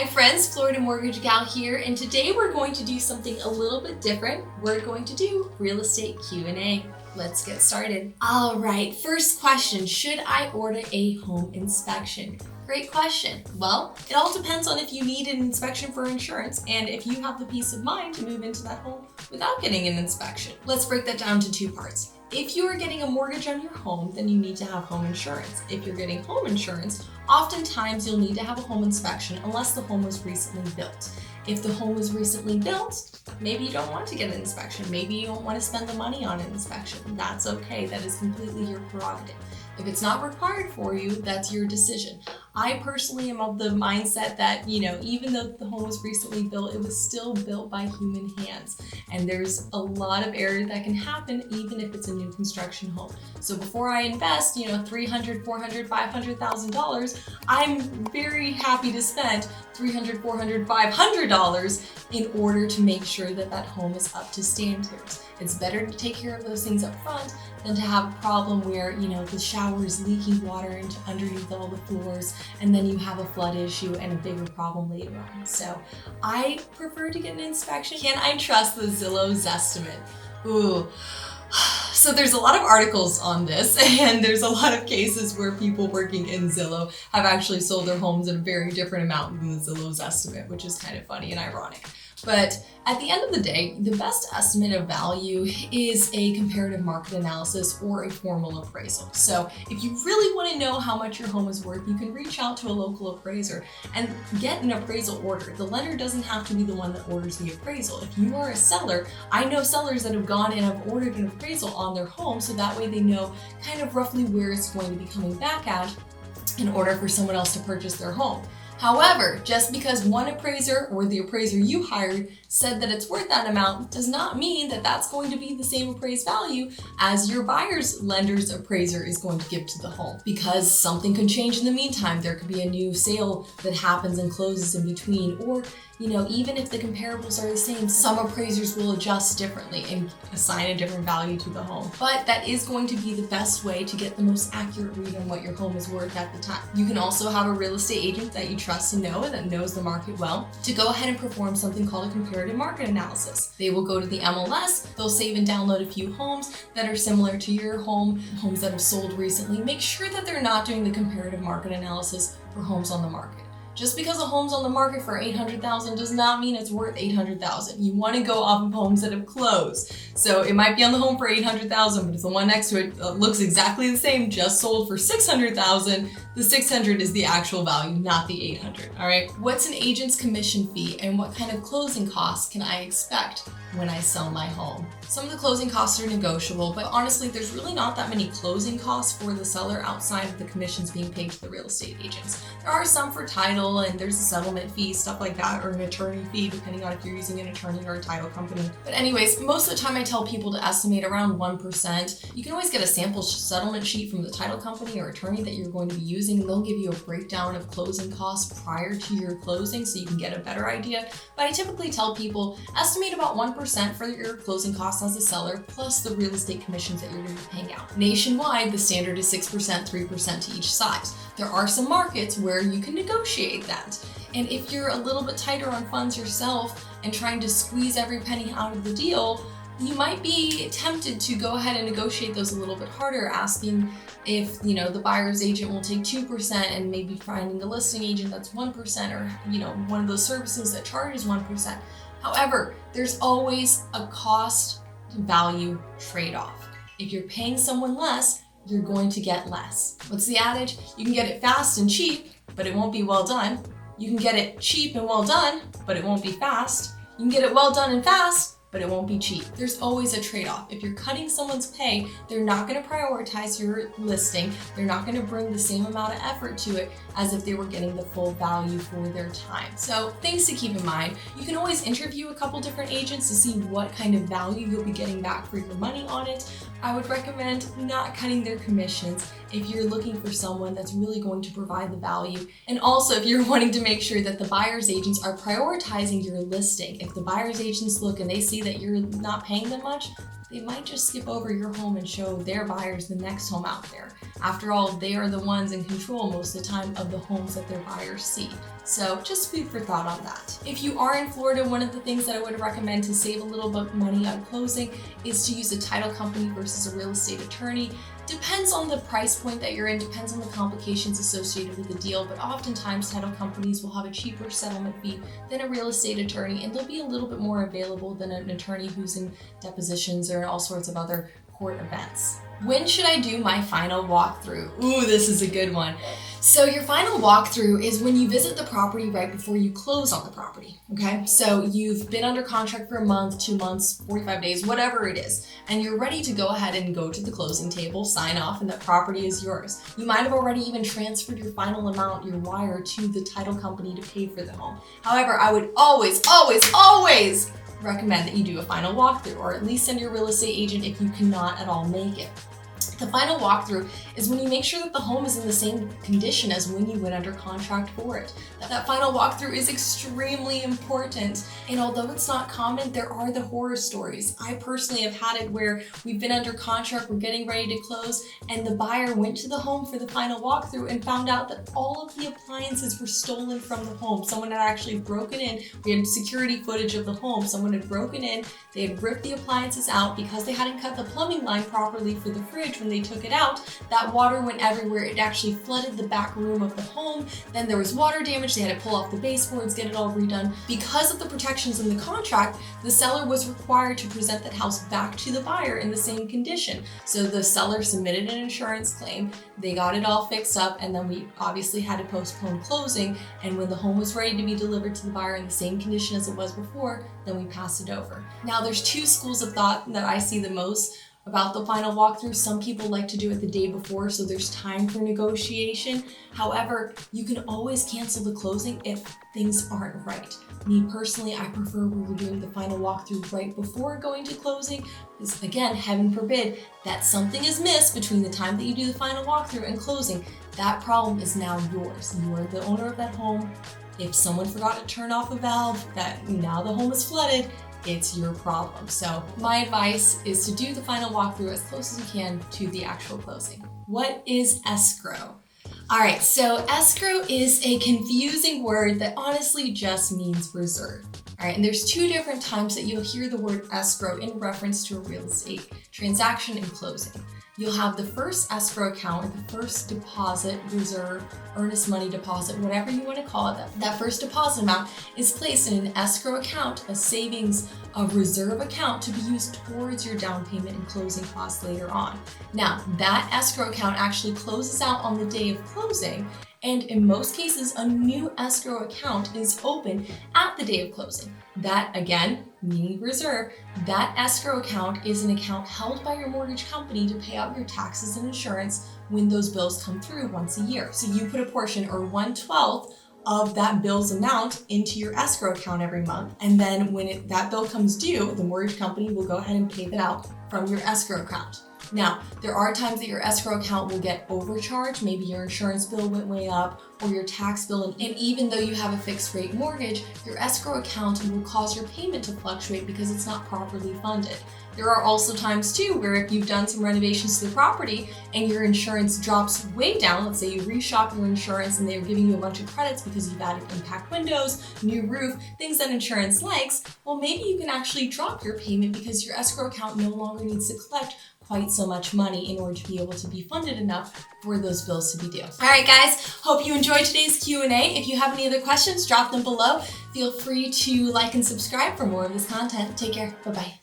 friends, Florida Mortgage Gal here, and today we're going to do something a little bit different. We're going to do real estate Q&A. Let's get started. All right, first question, should I order a home inspection? Great question. Well, it all depends on if you need an inspection for insurance and if you have the peace of mind to move into that home without getting an inspection. Let's break that down to two parts. If you are getting a mortgage on your home, then you need to have home insurance. If you're getting home insurance, oftentimes you'll need to have a home inspection unless the home was recently built. If the home was recently built, maybe you don't want to get an inspection. Maybe you don't want to spend the money on an inspection. That's okay. That is completely your prerogative. If it's not required for you, that's your decision. I personally am of the mindset that, even though the home was recently built, it was still built by human hands. And there's a lot of error that can happen even if it's a new construction home. So before I invest, $300, $400, $500,000, I'm very happy to spend $300, $400, $500 in order to make sure that that home is up to standards. It's better to take care of those things up front than to have a problem where, the shower is leaking water into underneath all the floors, and then you have a flood issue and a bigger problem later on. So I prefer to get an inspection. Can I trust the Zillow Zesimate? Ooh. So there's a lot of articles on this, and there's a lot of cases where people working in Zillow have actually sold their homes at a very different amount than the Zillow Zesimate, which is kind of funny and ironic. But at the end of the day, the best estimate of value is a comparative market analysis or a formal appraisal. So if you really want to know how much your home is worth, you can reach out to a local appraiser and get an appraisal order. The lender doesn't have to be the one that orders the appraisal. If you are a seller, I know sellers that have gone and have ordered an appraisal on their home, so that way they know kind of roughly where it's going to be coming back at in order for someone else to purchase their home. However, just because one appraiser or the appraiser you hired said that it's worth that amount does not mean that that's going to be the same appraised value as your buyer's lender's appraiser is going to give to the home. Because something could change in the meantime. There could be a new sale that happens and closes in between, or even if the comparables are the same, some appraisers will adjust differently and assign a different value to the home. But that is going to be the best way to get the most accurate read on what your home is worth at the time. You can also have a real estate agent that you trust and know and that knows the market well to go ahead and perform something called a comparative market analysis. They will go to the MLS, they'll save and download a few homes that are similar to your home, homes that have sold recently. Make sure that they're not doing the comparative market analysis for homes on the market. Just because a home's on the market for $800,000 does not mean it's worth $800,000. You want to go off of homes that have closed. So it might be on the home for $800,000, but if the one next to it looks exactly the same, just sold for $600,000, the $600 is the actual value, not the $800. All right. What's an agent's commission fee, and what kind of closing costs can I expect when I sell my home? Some of the closing costs are negotiable, but honestly, there's really not that many closing costs for the seller outside of the commissions being paid to the real estate agents. There are some for title, and there's a settlement fee, stuff like that, or an attorney fee, depending on if you're using an attorney or a title company. But anyways, most of the time I tell people to estimate around 1%. You can always get a sample settlement sheet from the title company or attorney that you're going to be using, and they'll give you a breakdown of closing costs prior to your closing so you can get a better idea. But I typically tell people estimate about 1% for your closing costs as a seller, plus the real estate commissions that you're going to be paying out. Nationwide, the standard is 6%, 3% to each size. There are some markets where you can negotiate that. And if you're a little bit tighter on funds yourself and trying to squeeze every penny out of the deal, you might be tempted to go ahead and negotiate those a little bit harder, asking if, the buyer's agent will take 2% and maybe finding a listing agent that's 1% or, one of those services that charges 1%. However, there's always a cost to value trade-off. If you're paying someone less, you're going to get less. What's the adage? You can get it fast and cheap, but it won't be well done. You can get it cheap and well done, but it won't be fast. You can get it well done and fast, but it won't be cheap. There's always a trade-off. If you're cutting someone's pay, they're not going to prioritize your listing. They're not going to bring the same amount of effort to it as if they were getting the full value for their time. So things to keep in mind. You can always interview a couple different agents to see what kind of value you'll be getting back for your money on it. I would recommend not cutting their commissions if you're looking for someone that's really going to provide the value. And also if you're wanting to make sure that the buyer's agents are prioritizing your listing. If the buyer's agents look and they see that you're not paying them much, they might just skip over your home and show their buyers the next home out there. After all, they are the ones in control most of the time of the homes that their buyers see. So just food for thought on that. If you are in Florida, one of the things that I would recommend to save a little bit of money on closing is to use a title company versus a real estate attorney. Depends on the price point that you're in, depends on the complications associated with the deal, but oftentimes title companies will have a cheaper settlement fee than a real estate attorney, and they'll be a little bit more available than an attorney who's in depositions or in all sorts of other court events. When should I do my final walkthrough? Ooh, this is a good one. So your final walkthrough is when you visit the property right before you close on the property, okay? So you've been under contract for a month, 2 months, 45 days, whatever it is, and you're ready to go ahead and go to the closing table, sign off, and that property is yours. You might have already even transferred your final amount, your wire, to the title company to pay for the home. However, I would always recommend that you do a final walkthrough, or at least send your real estate agent if you cannot at all make it. The final walkthrough is when you make sure that the home is in the same condition as when you went under contract for it. That final walkthrough is extremely important, and although it's not common, there are the horror stories. I personally have had it where we've been under contract, we're getting ready to close, and the buyer went to the home for the final walkthrough and found out that all of the appliances were stolen from the home. Someone had actually broken in. We had security footage of the home. Someone had broken in, they had ripped the appliances out because they hadn't cut the plumbing line properly for the fridge. When they took it out, that water went everywhere. It actually flooded the back room of the home. Then there was water damage. They had to pull off the baseboards, get it all redone. Because of the protections in the contract, the seller was required to present that house back to the buyer in the same condition. So the seller submitted an insurance claim, they got it all fixed up, and then we obviously had to postpone closing. And when the home was ready to be delivered to the buyer in the same condition as it was before, then we passed it over. Now there's two schools of thought that I see the most about the final walkthrough. Some people like to do it the day before, so there's time for negotiation. However, you can always cancel the closing if things aren't right. Me personally, I prefer we were doing the final walkthrough right before going to closing, because again, heaven forbid that something is missed between the time that you do the final walkthrough and closing. That problem is now yours. You are the owner of that home. If someone forgot to turn off a valve, that now the home is flooded, it's your problem. So my advice is to do the final walkthrough as close as you can to the actual closing. What is escrow? All right, so escrow is a confusing word that honestly just means reserve. All right, and there's two different times that you'll hear the word escrow in reference to a real estate transaction and closing. You'll have the first escrow account, or the first deposit, reserve, earnest money deposit, whatever you want to call it. That first deposit amount is placed in an escrow account, a savings, a reserve account to be used towards your down payment and closing costs later on. Now, that escrow account actually closes out on the day of closing, and in most cases, a new escrow account is open at the day of closing. That, again, meaning reserve, that escrow account is an account held by your mortgage company to pay out your taxes and insurance when those bills come through once a year. So you put a portion, or 1/12 of that bill's amount, into your escrow account every month. And then when that bill comes due, the mortgage company will go ahead and pay that out from your escrow account. Now, there are times that your escrow account will get overcharged. Maybe your insurance bill went way up, or your tax bill, and even though you have a fixed rate mortgage, your escrow account will cause your payment to fluctuate because it's not properly funded. There are also times too where if you've done some renovations to the property and your insurance drops way down, let's say you reshop your insurance and they're giving you a bunch of credits because you've added impact windows, new roof, things that insurance likes, well, maybe you can actually drop your payment because your escrow account no longer needs to collect quite so much money in order to be able to be funded enough for those bills to be due. All right, guys, hope you enjoyed today's Q&A. If you have any other questions, drop them below. Feel free to like and subscribe for more of this content. Take care. Bye-bye.